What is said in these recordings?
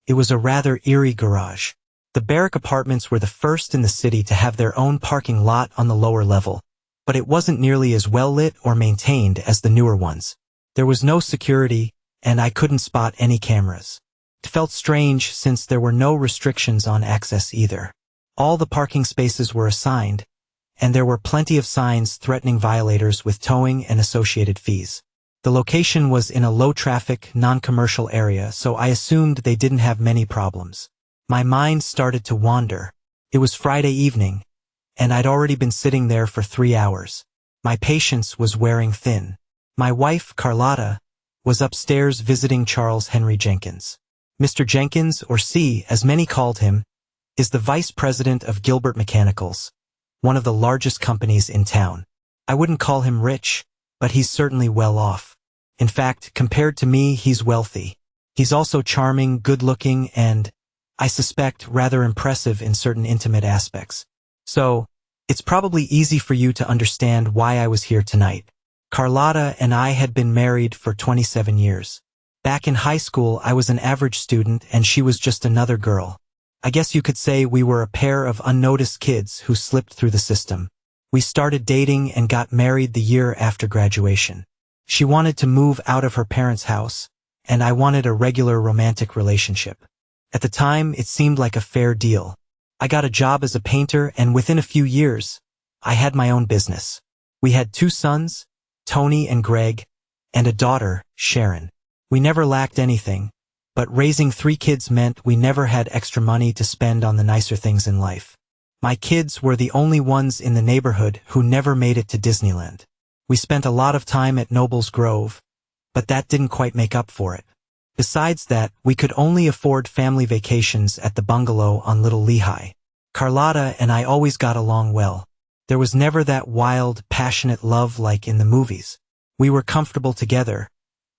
It was a rather eerie garage. The barrack apartments were the first in the city to have their own parking lot on the lower level, but it wasn't nearly as well lit or maintained as the newer ones. There was no security, and I couldn't spot any cameras. It felt strange since there were no restrictions on access either. All the parking spaces were assigned, and there were plenty of signs threatening violators with towing and associated fees. The location was in a low-traffic, non-commercial area, so I assumed they didn't have many problems. My mind started to wander. It was Friday evening, and I'd already been sitting there for 3 hours. My patience was wearing thin. My wife, Carlotta, was upstairs visiting Charles Henry Jenkins. Mr. Jenkins, or C, as many called him, is the vice president of Gilbert Mechanicals, one of the largest companies in town. I wouldn't call him rich, but he's certainly well off. In fact, compared to me, he's wealthy. He's also charming, good-looking, and, I suspect, rather impressive in certain intimate aspects. So, it's probably easy for you to understand why I was here tonight. Carlotta and I had been married for 27 years. Back in high school, I was an average student and she was just another girl. I guess you could say we were a pair of unnoticed kids who slipped through the system. We started dating and got married the year after graduation. She wanted to move out of her parents' house, and I wanted a regular romantic relationship. At the time, it seemed like a fair deal. I got a job as a painter, and within a few years, I had my own business. We had 2 sons, Tony and Greg, and a daughter, Sharon. We never lacked anything, but raising 3 kids meant we never had extra money to spend on the nicer things in life. My kids were the only ones in the neighborhood who never made it to Disneyland. We spent a lot of time at Noble's Grove, but that didn't quite make up for it. Besides that, we could only afford family vacations at the bungalow on Little Lehigh. Carlotta and I always got along well. There was never that wild, passionate love like in the movies. We were comfortable together,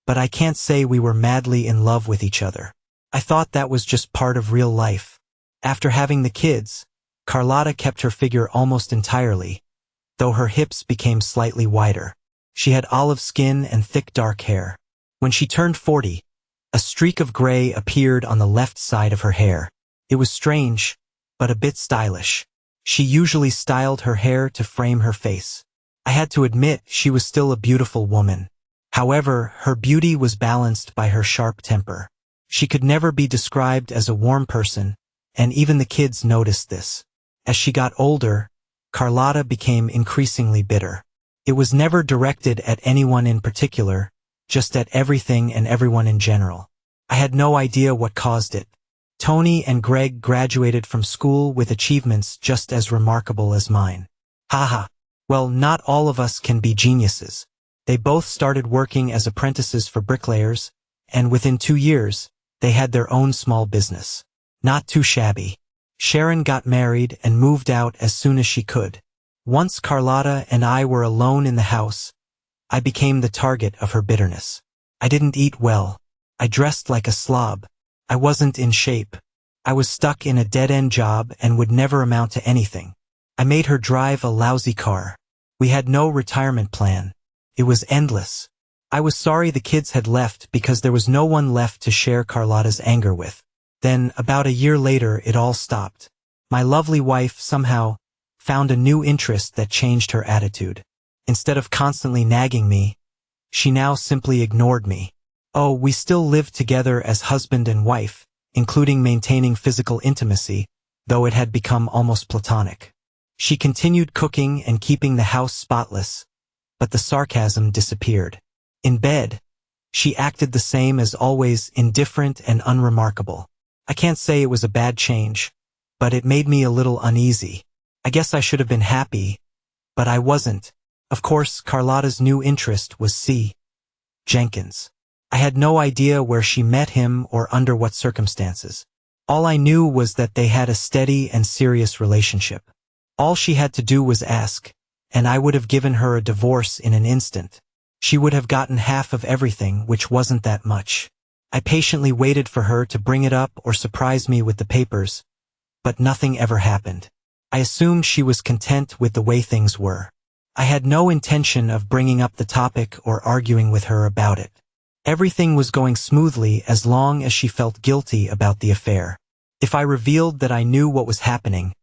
but I can't say we were madly in love with each other. I thought that was just part of real life. After having the kids, Carlotta kept her figure almost entirely, though her hips became slightly wider. She had olive skin and thick dark hair. When she turned 40, a streak of gray appeared on the left side of her hair. It was strange, but a bit stylish. She usually styled her hair to frame her face. I had to admit she was still a beautiful woman. However, her beauty was balanced by her sharp temper. She could never be described as a warm person, and even the kids noticed this. As she got older, Carlotta became increasingly bitter. It was never directed at anyone in particular, just at everything and everyone in general. I had no idea what caused it. Tony and Greg graduated from school with achievements just as remarkable as mine. Haha. Well, not all of us can be geniuses. They both started working as apprentices for bricklayers, and within 2 years, they had their own small business. Not too shabby. Sharon got married and moved out as soon as she could. Once Carlotta and I were alone in the house, I became the target of her bitterness. I didn't eat well. I dressed like a slob. I wasn't in shape. I was stuck in a dead-end job and would never amount to anything. I made her drive a lousy car. We had no retirement plan. It was endless. I was sorry the kids had left because there was no one left to share Carlotta's anger with. Then, about a year later, it all stopped. My lovely wife, somehow, found a new interest that changed her attitude. Instead of constantly nagging me, she now simply ignored me. Oh, we still lived together as husband and wife, including maintaining physical intimacy, though it had become almost platonic. She continued cooking and keeping the house spotless, but the sarcasm disappeared. In bed, she acted the same as always, indifferent and unremarkable. I can't say it was a bad change, but it made me a little uneasy. I guess I should have been happy, but I wasn't. Of course, Carlotta's new interest was C. Jenkins. I had no idea where she met him or under what circumstances. All I knew was that they had a steady and serious relationship. All she had to do was ask, and I would have given her a divorce in an instant. She would have gotten half of everything, which wasn't that much. I patiently waited for her to bring it up or surprise me with the papers, but nothing ever happened. I assumed she was content with the way things were. I had no intention of bringing up the topic or arguing with her about it. Everything was going smoothly as long as she felt guilty about the affair. If I revealed that I knew what was happening,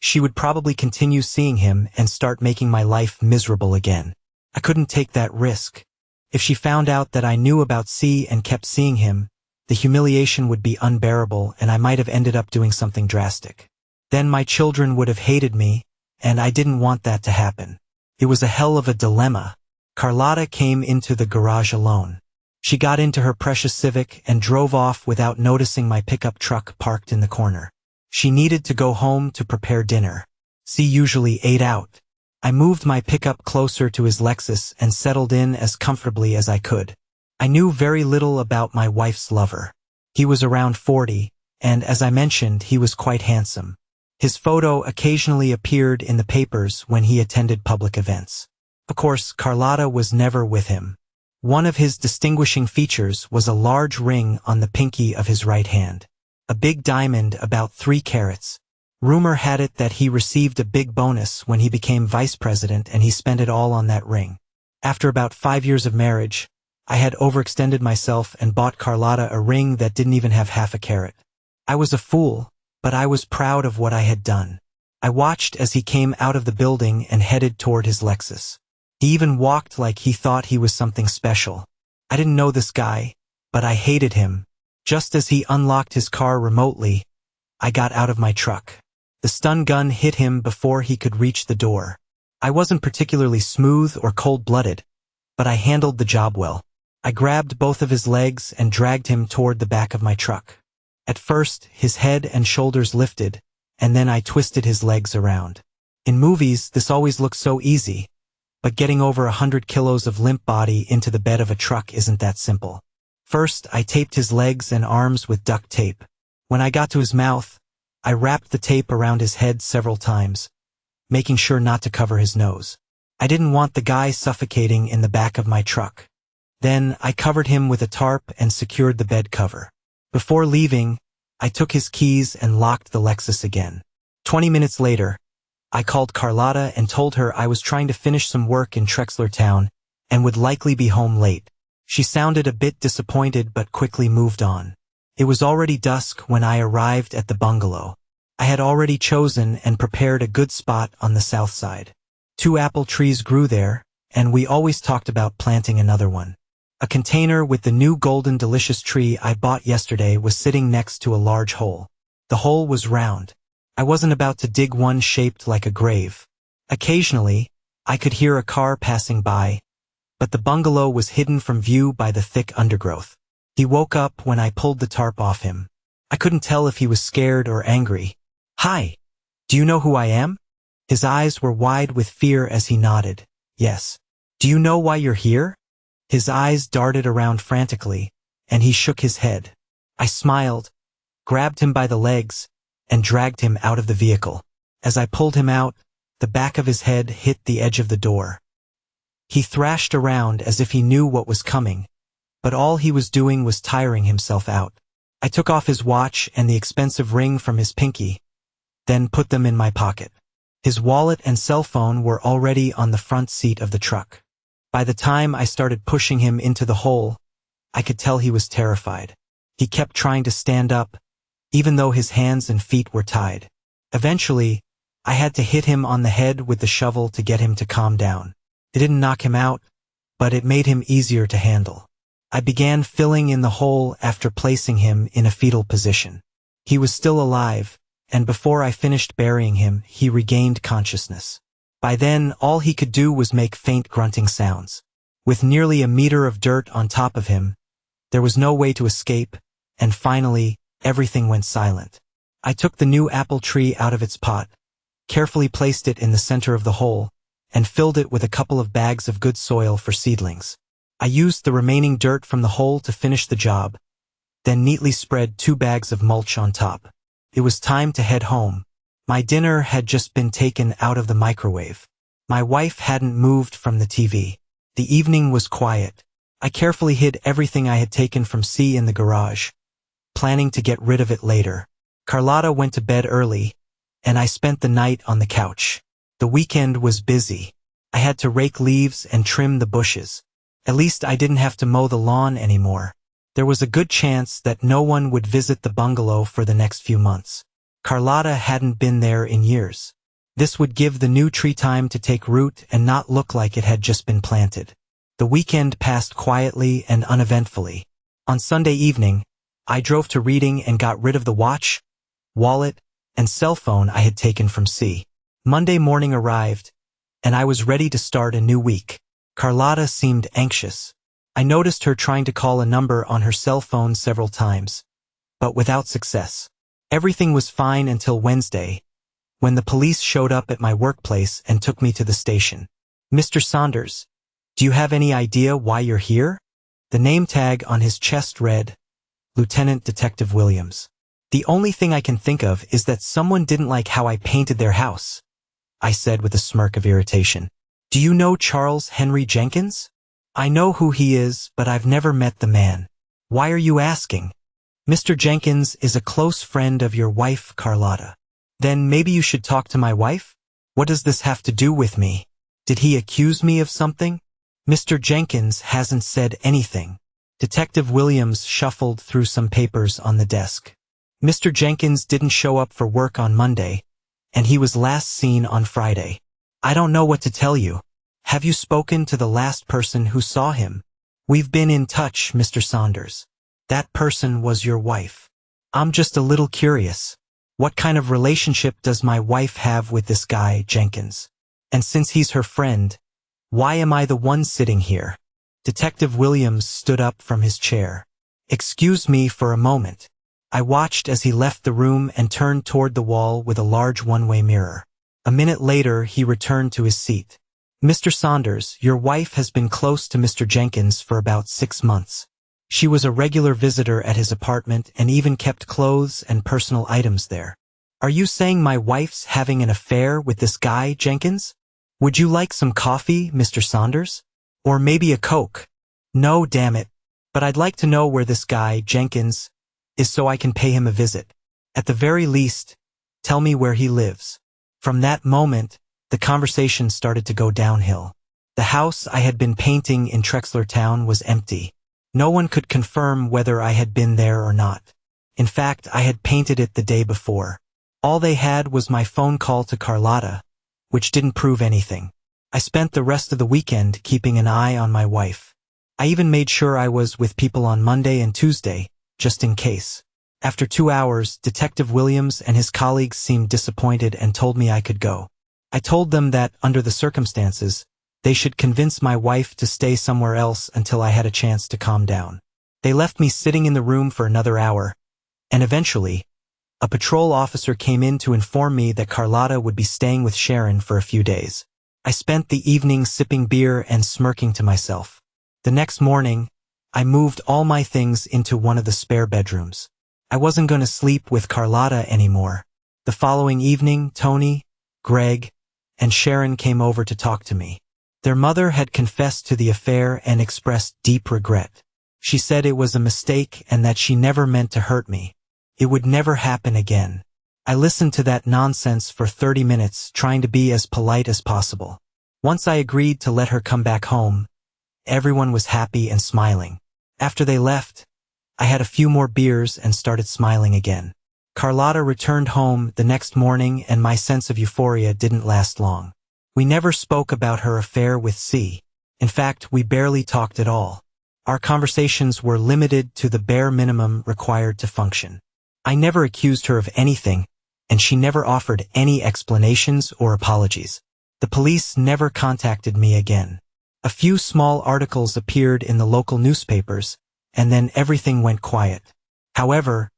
she would probably continue seeing him and start making my life miserable again. I couldn't take that risk. If she found out that I knew about C and kept seeing him, the humiliation would be unbearable and I might have ended up doing something drastic. Then my children would have hated me, and I didn't want that to happen. It was a hell of a dilemma. Carlotta came into the garage alone. She got into her precious Civic and drove off without noticing my pickup truck parked in the corner. She needed to go home to prepare dinner. C usually ate out. I moved my pickup closer to his Lexus and settled in as comfortably as I could. I knew very little about my wife's lover. He was around 40, and as I mentioned, he was quite handsome. His photo occasionally appeared in the papers when he attended public events. Of course, Carlotta was never with him. One of his distinguishing features was a large ring on the pinky of his right hand. A big diamond about 3 carats. Rumor had it that he received a big bonus when he became vice president and he spent it all on that ring. After about 5 years of marriage, I had overextended myself and bought Carlotta a ring that didn't even have half a carat. I was a fool, but I was proud of what I had done. I watched as he came out of the building and headed toward his Lexus. He even walked like he thought he was something special. I didn't know this guy, but I hated him. Just as he unlocked his car remotely, I got out of my truck. The stun gun hit him before he could reach the door. I wasn't particularly smooth or cold-blooded, but I handled the job well. I grabbed both of his legs and dragged him toward the back of my truck. At first, his head and shoulders lifted, and then I twisted his legs around. In movies, this always looks so easy, but getting over 100 kilos of limp body into the bed of a truck isn't that simple. First, I taped his legs and arms with duct tape. When I got to his mouth, I wrapped the tape around his head several times, making sure not to cover his nose. I didn't want the guy suffocating in the back of my truck. Then, I covered him with a tarp and secured the bed cover. Before leaving, I took his keys and locked the Lexus again. 20 minutes later, I called Carlotta and told her I was trying to finish some work in Trexlertown and would likely be home late. She sounded a bit disappointed but quickly moved on. It was already dusk when I arrived at the bungalow. I had already chosen and prepared a good spot on the south side. 2 apple trees grew there, and we always talked about planting another one. A container with the new golden delicious tree I bought yesterday was sitting next to a large hole. The hole was round. I wasn't about to dig one shaped like a grave. Occasionally, I could hear a car passing by, but the bungalow was hidden from view by the thick undergrowth. He woke up when I pulled the tarp off him. I couldn't tell if he was scared or angry. "Hi, do you know who I am?" His eyes were wide with fear as he nodded. "Yes." "Do you know why you're here?" His eyes darted around frantically, and he shook his head. I smiled, grabbed him by the legs, and dragged him out of the vehicle. As I pulled him out, the back of his head hit the edge of the door. He thrashed around as if he knew what was coming, but all he was doing was tiring himself out. I took off his watch and the expensive ring from his pinky, then put them in my pocket. His wallet and cell phone were already on the front seat of the truck. By the time I started pushing him into the hole, I could tell he was terrified. He kept trying to stand up, even though his hands and feet were tied. Eventually, I had to hit him on the head with the shovel to get him to calm down. It didn't knock him out, but it made him easier to handle. I began filling in the hole after placing him in a fetal position. He was still alive, and before I finished burying him, he regained consciousness. By then, all he could do was make faint grunting sounds. With nearly a meter of dirt on top of him, there was no way to escape, and finally, everything went silent. I took the new apple tree out of its pot, carefully placed it in the center of the hole, and filled it with a couple of bags of good soil for seedlings. I used the remaining dirt from the hole to finish the job, then neatly spread 2 bags of mulch on top. It was time to head home. My dinner had just been taken out of the microwave. My wife hadn't moved from the TV. The evening was quiet. I carefully hid everything I had taken from C in the garage, planning to get rid of it later. Carlotta went to bed early, and I spent the night on the couch. The weekend was busy. I had to rake leaves and trim the bushes. At least I didn't have to mow the lawn anymore. There was a good chance that no one would visit the bungalow for the next few months. Carlotta hadn't been there in years. This would give the new tree time to take root and not look like it had just been planted. The weekend passed quietly and uneventfully. On Sunday evening, I drove to Reading and got rid of the watch, wallet, and cell phone I had taken from C. Monday morning arrived, and I was ready to start a new week. Carlotta seemed anxious. I noticed her trying to call a number on her cell phone several times, but without success. Everything was fine until Wednesday, when the police showed up at my workplace and took me to the station. "Mr. Saunders, do you have any idea why you're here?" The name tag on his chest read, Lieutenant Detective Williams. "The only thing I can think of is that someone didn't like how I painted their house," I said with a smirk of irritation. "Do you know Charles Henry Jenkins?" "I know who he is, but I've never met the man." "Why are you asking?" "Mr. Jenkins is a close friend of your wife, Carlotta." "Then maybe you should talk to my wife?" "What does this have to do with me? Did he accuse me of something?" "Mr. Jenkins hasn't said anything." Detective Williams shuffled through some papers on the desk. "Mr. Jenkins didn't show up for work on Monday, and he was last seen on Friday." "I don't know what to tell you. Have you spoken to the last person who saw him?" "We've been in touch, Mr. Saunders." "That person was your wife." "I'm just a little curious. What kind of relationship does my wife have with this guy, Jenkins? And since he's her friend, why am I the one sitting here?" Detective Williams stood up from his chair. "Excuse me for a moment." I watched as he left the room and turned toward the wall with a large one-way mirror. A minute later, he returned to his seat. "Mr. Saunders, your wife has been close to Mr. Jenkins for about 6 months. She was a regular visitor at his apartment and even kept clothes and personal items there. Are you saying my wife's having an affair with this guy, Jenkins? Would you like some coffee, Mr. Saunders? Or maybe a Coke?" "No, damn it. But I'd like to know where this guy, Jenkins, is so I can pay him a visit. At the very least, tell me where he lives." From that moment, the conversation started to go downhill. The house I had been painting in Trexler Town was empty. No one could confirm whether I had been there or not. In fact, I had painted it the day before. All they had was my phone call to Carlotta, which didn't prove anything. I spent the rest of the weekend keeping an eye on my wife. I even made sure I was with people on Monday and Tuesday, just in case. After 2 hours, Detective Williams and his colleagues seemed disappointed and told me I could go. I told them that, under the circumstances, they should convince my wife to stay somewhere else until I had a chance to calm down. They left me sitting in the room for another hour, and eventually, a patrol officer came in to inform me that Carlotta would be staying with Sharon for a few days. I spent the evening sipping beer and smirking to myself. The next morning, I moved all my things into one of the spare bedrooms. I wasn't going to sleep with Carlotta anymore. The following evening, Tony, Greg, and Sharon came over to talk to me. Their mother had confessed to the affair and expressed deep regret. She said it was a mistake and that she never meant to hurt me. It would never happen again. I listened to that nonsense for 30 minutes, trying to be as polite as possible. Once I agreed to let her come back home, everyone was happy and smiling. After they left, I had a few more beers and started smiling again. Carlotta returned home the next morning and my sense of euphoria didn't last long. We never spoke about her affair with C. In fact, we barely talked at all. Our conversations were limited to the bare minimum required to function. I never accused her of anything, and she never offered any explanations or apologies. The police never contacted me again. A few small articles appeared in the local newspapers, and then everything went quiet. However,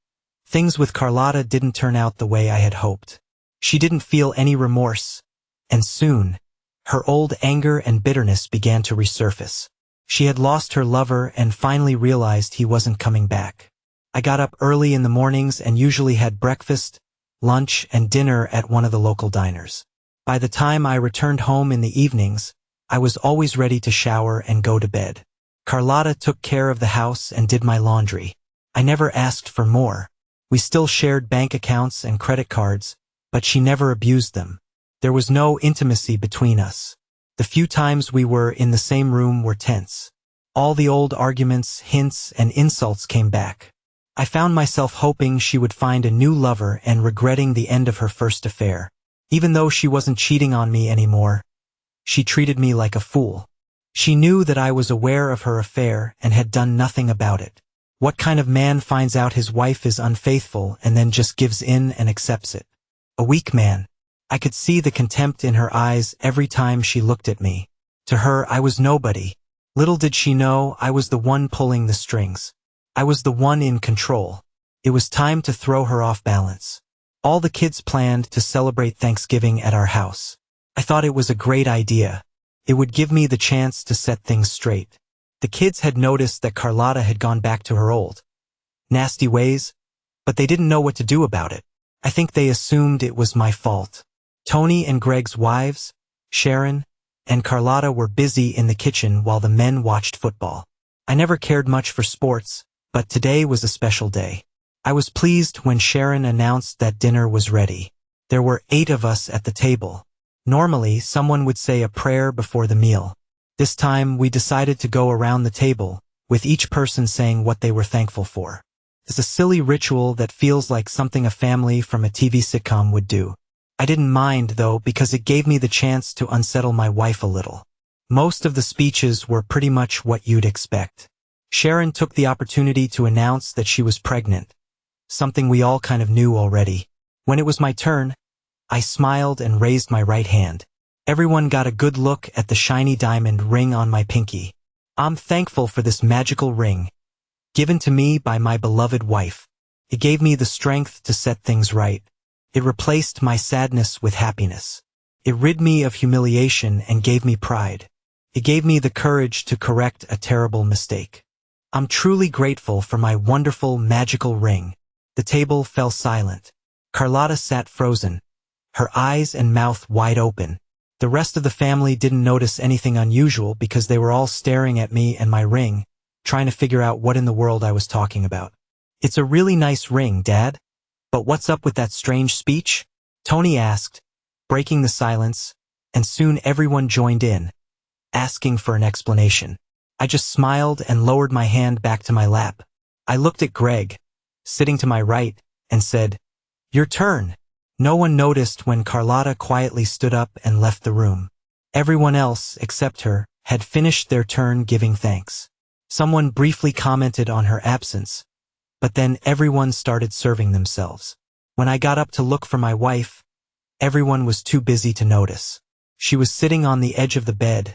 things with Carlotta didn't turn out the way I had hoped. She didn't feel any remorse, and soon, her old anger and bitterness began to resurface. She had lost her lover and finally realized he wasn't coming back. I got up early in the mornings and usually had breakfast, lunch, and dinner at one of the local diners. By the time I returned home in the evenings, I was always ready to shower and go to bed. Carlotta took care of the house and did my laundry. I never asked for more. We still shared bank accounts and credit cards, but she never abused them. There was no intimacy between us. The few times we were in the same room were tense. All the old arguments, hints, and insults came back. I found myself hoping she would find a new lover and regretting the end of her first affair. Even though she wasn't cheating on me anymore, she treated me like a fool. She knew that I was aware of her affair and had done nothing about it. What kind of man finds out his wife is unfaithful and then just gives in and accepts it? A weak man. I could see the contempt in her eyes every time she looked at me. To her, I was nobody. Little did she know I was the one pulling the strings. I was the one in control. It was time to throw her off balance. All the kids planned to celebrate Thanksgiving at our house. I thought it was a great idea. It would give me the chance to set things straight. The kids had noticed that Carlotta had gone back to her old, nasty ways, but they didn't know what to do about it. I think they assumed it was my fault. Tony and Greg's wives, Sharon, and Carlotta were busy in the kitchen while the men watched football. I never cared much for sports, but today was a special day. I was pleased when Sharon announced that dinner was ready. There were 8 of us at the table. Normally, someone would say a prayer before the meal. This time, we decided to go around the table, with each person saying what they were thankful for. It's a silly ritual that feels like something a family from a TV sitcom would do. I didn't mind, though, because it gave me the chance to unsettle my wife a little. Most of the speeches were pretty much what you'd expect. Sharon took the opportunity to announce that she was pregnant, something we all kind of knew already. When it was my turn, I smiled and raised my right hand. Everyone got a good look at the shiny diamond ring on my pinky. I'm thankful for this magical ring, given to me by my beloved wife. It gave me the strength to set things right. It replaced my sadness with happiness. It rid me of humiliation and gave me pride. It gave me the courage to correct a terrible mistake. I'm truly grateful for my wonderful, magical ring. The table fell silent. Carlotta sat frozen, her eyes and mouth wide open. The rest of the family didn't notice anything unusual because they were all staring at me and my ring, trying to figure out what in the world I was talking about. It's a really nice ring, Dad. But what's up with that strange speech? Tony asked, breaking the silence, and soon everyone joined in, asking for an explanation. I just smiled and lowered my hand back to my lap. I looked at Greg, sitting to my right, and said, "Your turn." No one noticed when Carlotta quietly stood up and left the room. Everyone else, except her, had finished their turn giving thanks. Someone briefly commented on her absence, but then everyone started serving themselves. When I got up to look for my wife, everyone was too busy to notice. She was sitting on the edge of the bed,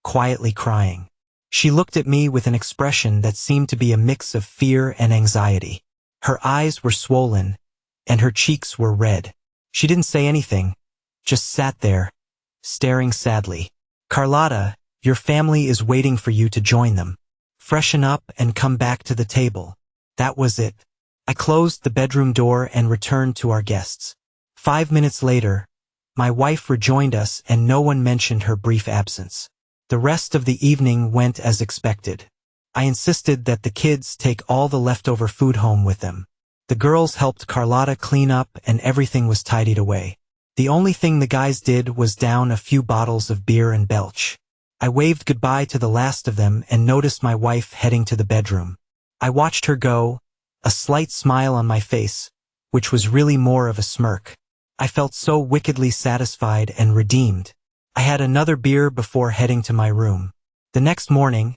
quietly crying. She looked at me with an expression that seemed to be a mix of fear and anxiety. Her eyes were swollen, and her cheeks were red. She didn't say anything, just sat there, staring sadly. "Carlotta, your family is waiting for you to join them. Freshen up and come back to the table." That was it. I closed the bedroom door and returned to our guests. 5 minutes later, my wife rejoined us and no one mentioned her brief absence. The rest of the evening went as expected. I insisted that the kids take all the leftover food home with them. The girls helped Carlotta clean up and everything was tidied away. The only thing the guys did was down a few bottles of beer and belch. I waved goodbye to the last of them and noticed my wife heading to the bedroom. I watched her go, a slight smile on my face, which was really more of a smirk. I felt so wickedly satisfied and redeemed. I had another beer before heading to my room. The next morning,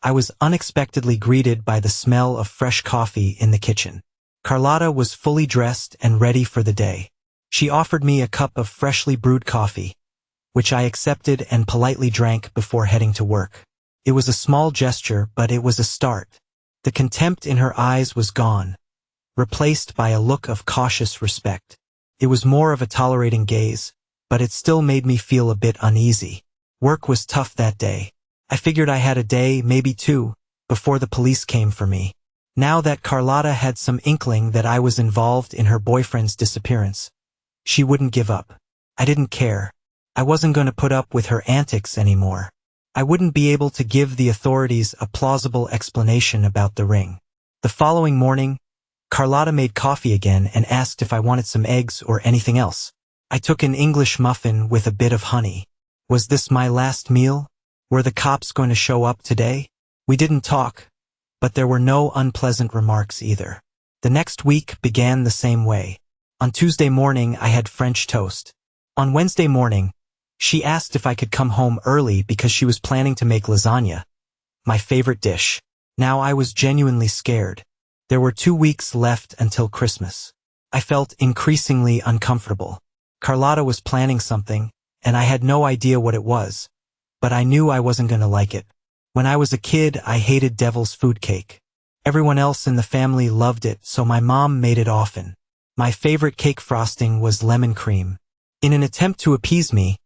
I was unexpectedly greeted by the smell of fresh coffee in the kitchen. Carlotta was fully dressed and ready for the day. She offered me a cup of freshly brewed coffee, which I accepted and politely drank before heading to work. It was a small gesture, but it was a start. The contempt in her eyes was gone, replaced by a look of cautious respect. It was more of a tolerating gaze, but it still made me feel a bit uneasy. Work was tough that day. I figured I had a day, maybe 2, before the police came for me. Now that Carlotta had some inkling that I was involved in her boyfriend's disappearance, she wouldn't give up. I didn't care. I wasn't going to put up with her antics anymore. I wouldn't be able to give the authorities a plausible explanation about the ring. The following morning, Carlotta made coffee again and asked if I wanted some eggs or anything else. I took an English muffin with a bit of honey. Was this my last meal? Were the cops going to show up today? We didn't talk, but there were no unpleasant remarks either. The next week began the same way. On Tuesday morning, I had French toast. On Wednesday morning, she asked if I could come home early because she was planning to make lasagna, my favorite dish. Now I was genuinely scared. There were 2 weeks left until Christmas. I felt increasingly uncomfortable. Carlotta was planning something, and I had no idea what it was, but I knew I wasn't going to like it. When I was a kid, I hated devil's food cake. Everyone else in the family loved it, so my mom made it often. My favorite cake frosting was lemon cream. In an attempt to appease me,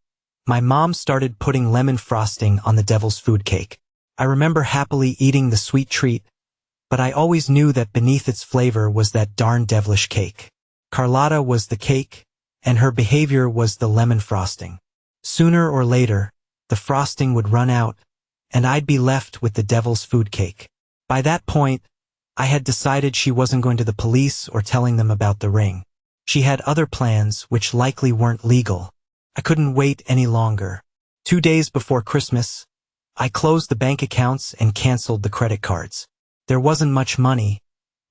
my mom started putting lemon frosting on the devil's food cake. I remember happily eating the sweet treat, but I always knew that beneath its flavor was that darn devilish cake. Carlotta was the cake, and her behavior was the lemon frosting. Sooner or later, the frosting would run out, and I'd be left with the devil's food cake. By that point, I had decided she wasn't going to the police or telling them about the ring. She had other plans which likely weren't legal. I couldn't wait any longer. 2 days before Christmas, I closed the bank accounts and canceled the credit cards. There wasn't much money,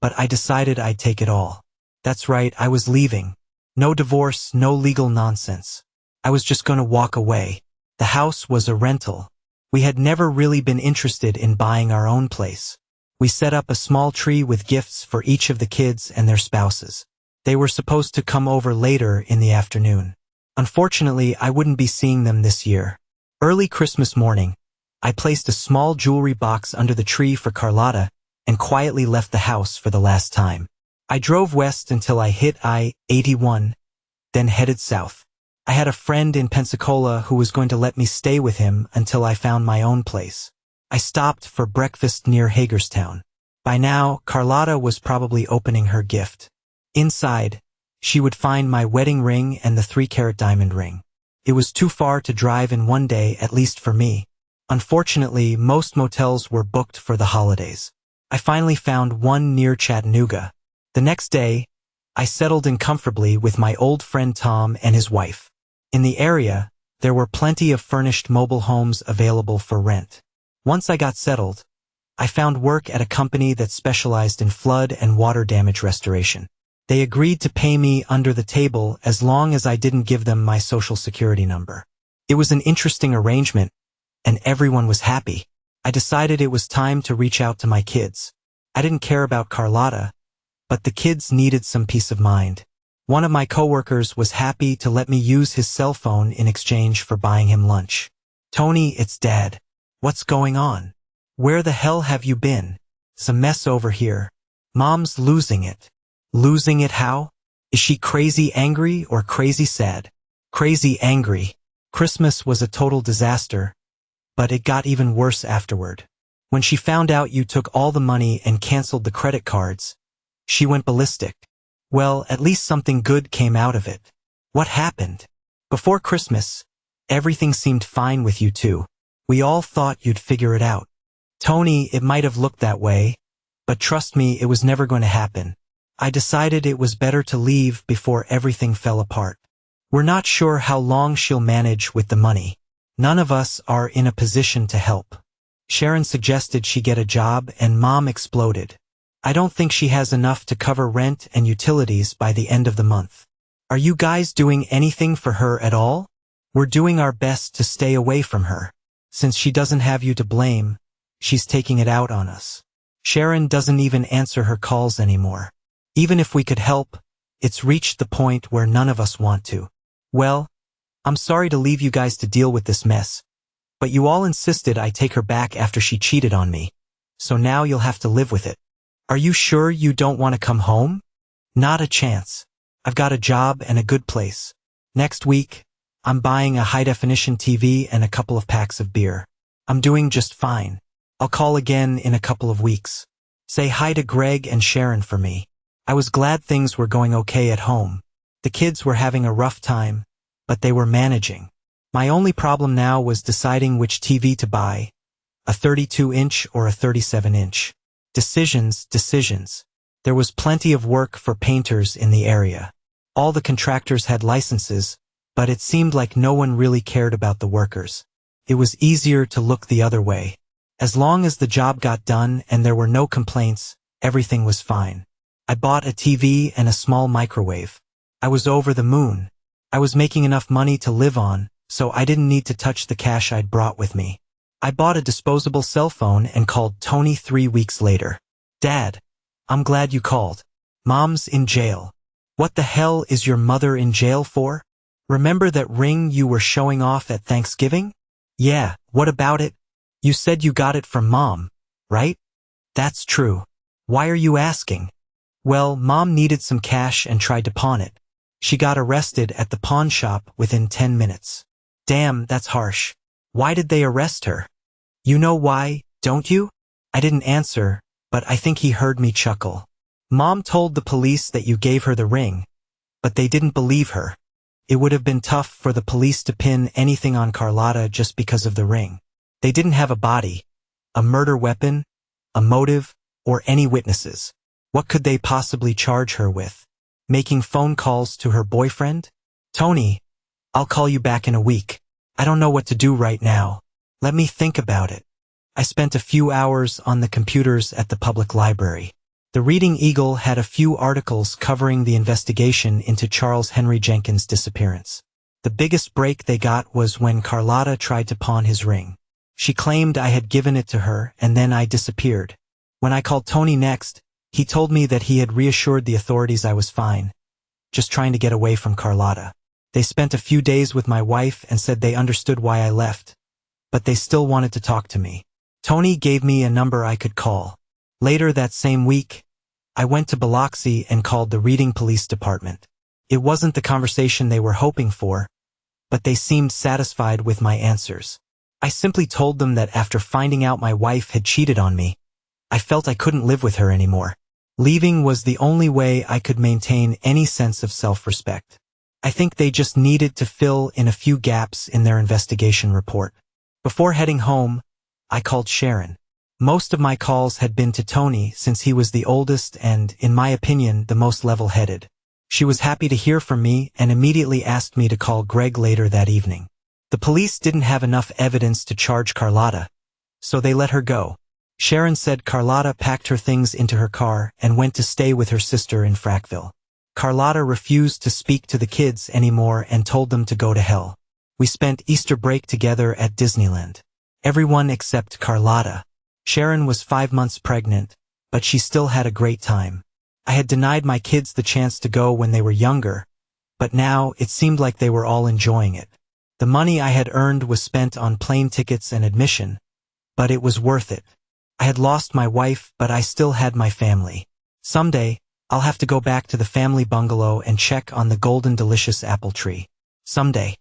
but I decided I'd take it all. That's right, I was leaving. No divorce, no legal nonsense. I was just going to walk away. The house was a rental. We had never really been interested in buying our own place. We set up a small tree with gifts for each of the kids and their spouses. They were supposed to come over later in the afternoon. Unfortunately, I wouldn't be seeing them this year. Early Christmas morning, I placed a small jewelry box under the tree for Carlotta and quietly left the house for the last time. I drove west until I hit I-81, then headed south. I had a friend in Pensacola who was going to let me stay with him until I found my own place. I stopped for breakfast near Hagerstown. By now, Carlotta was probably opening her gift. Inside, she would find my wedding ring and the 3-carat diamond ring. It was too far to drive in one day, at least for me. Unfortunately, most motels were booked for the holidays. I finally found one near Chattanooga. The next day, I settled in comfortably with my old friend Tom and his wife. In the area, there were plenty of furnished mobile homes available for rent. Once I got settled, I found work at a company that specialized in flood and water damage restoration. They agreed to pay me under the table as long as I didn't give them my social security number. It was an interesting arrangement, and everyone was happy. I decided it was time to reach out to my kids. I didn't care about Carlotta, but the kids needed some peace of mind. One of my coworkers was happy to let me use his cell phone in exchange for buying him lunch. "Tony, it's Dad. What's going on? Where the hell have you been? It's a mess over here. Mom's losing it." Losing it how? Is she crazy angry or crazy sad? Crazy angry. Christmas was a total disaster, but it got even worse afterward. When she found out you took all the money and canceled the credit cards, she went ballistic. Well, at least something good came out of it. What happened? Before Christmas, everything seemed fine with you two. We all thought you'd figure it out. Tony, it might have looked that way, but trust me, it was never going to happen. I decided it was better to leave before everything fell apart. We're not sure how long she'll manage with the money. None of us are in a position to help. Sharon suggested she get a job and Mom exploded. I don't think she has enough to cover rent and utilities by the end of the month. Are you guys doing anything for her at all? We're doing our best to stay away from her. Since she doesn't have you to blame, she's taking it out on us. Sharon doesn't even answer her calls anymore. Even if we could help, it's reached the point where none of us want to. Well, I'm sorry to leave you guys to deal with this mess, but you all insisted I take her back after she cheated on me, so now you'll have to live with it. Are you sure you don't want to come home? Not a chance. I've got a job and a good place. Next week, I'm buying a high-definition TV and a couple of packs of beer. I'm doing just fine. I'll call again in a couple of weeks. Say hi to Greg and Sharon for me. I was glad things were going okay at home. The kids were having a rough time, but they were managing. My only problem now was deciding which TV to buy, a 32-inch or a 37-inch. Decisions. There was plenty of work for painters in the area. All the contractors had licenses, but it seemed like no one really cared about the workers. It was easier to look the other way. As long as the job got done and there were no complaints, everything was fine. I bought a TV and a small microwave. I was over the moon. I was making enough money to live on, so I didn't need to touch the cash I'd brought with me. I bought a disposable cell phone and called Tony 3 weeks later. Dad, I'm glad you called. Mom's in jail. What the hell is your mother in jail for? Remember that ring you were showing off at Thanksgiving? Yeah, what about it? You said you got it from Mom, right? That's true. Why are you asking? Well, Mom needed some cash and tried to pawn it. She got arrested at the pawn shop within 10 minutes. Damn, that's harsh. Why did they arrest her? You know why, don't you? I didn't answer, but I think he heard me chuckle. Mom told the police that you gave her the ring, but they didn't believe her. It would have been tough for the police to pin anything on Carlotta just because of the ring. They didn't have a body, a murder weapon, a motive, or any witnesses. What could they possibly charge her with? Making phone calls to her boyfriend? Tony, I'll call you back in a week. I don't know what to do right now. Let me think about it. I spent a few hours on the computers at the public library. The Reading Eagle had a few articles covering the investigation into Charles Henry Jenkins' disappearance. The biggest break they got was when Carlotta tried to pawn his ring. She claimed I had given it to her and then I disappeared. When I called Tony next, he told me that he had reassured the authorities I was fine, just trying to get away from Carlotta. They spent a few days with my wife and said they understood why I left, but they still wanted to talk to me. Tony gave me a number I could call. Later that same week, I went to Biloxi and called the Reading Police Department. It wasn't the conversation they were hoping for, but they seemed satisfied with my answers. I simply told them that after finding out my wife had cheated on me, I felt I couldn't live with her anymore. Leaving was the only way I could maintain any sense of self-respect. I think they just needed to fill in a few gaps in their investigation report. Before heading home, I called Sharon. Most of my calls had been to Tony since he was the oldest and, in my opinion, the most level-headed. She was happy to hear from me and immediately asked me to call Greg later that evening. The police didn't have enough evidence to charge Carlotta, so they let her go. Sharon said Carlotta packed her things into her car and went to stay with her sister in Frackville. Carlotta refused to speak to the kids anymore and told them to go to hell. We spent Easter break together at Disneyland. Everyone except Carlotta. Sharon was 5 months pregnant, but she still had a great time. I had denied my kids the chance to go when they were younger, but now it seemed like they were all enjoying it. The money I had earned was spent on plane tickets and admission, but it was worth it. I had lost my wife, but I still had my family. Someday, I'll have to go back to the family bungalow and check on the golden delicious apple tree. Someday.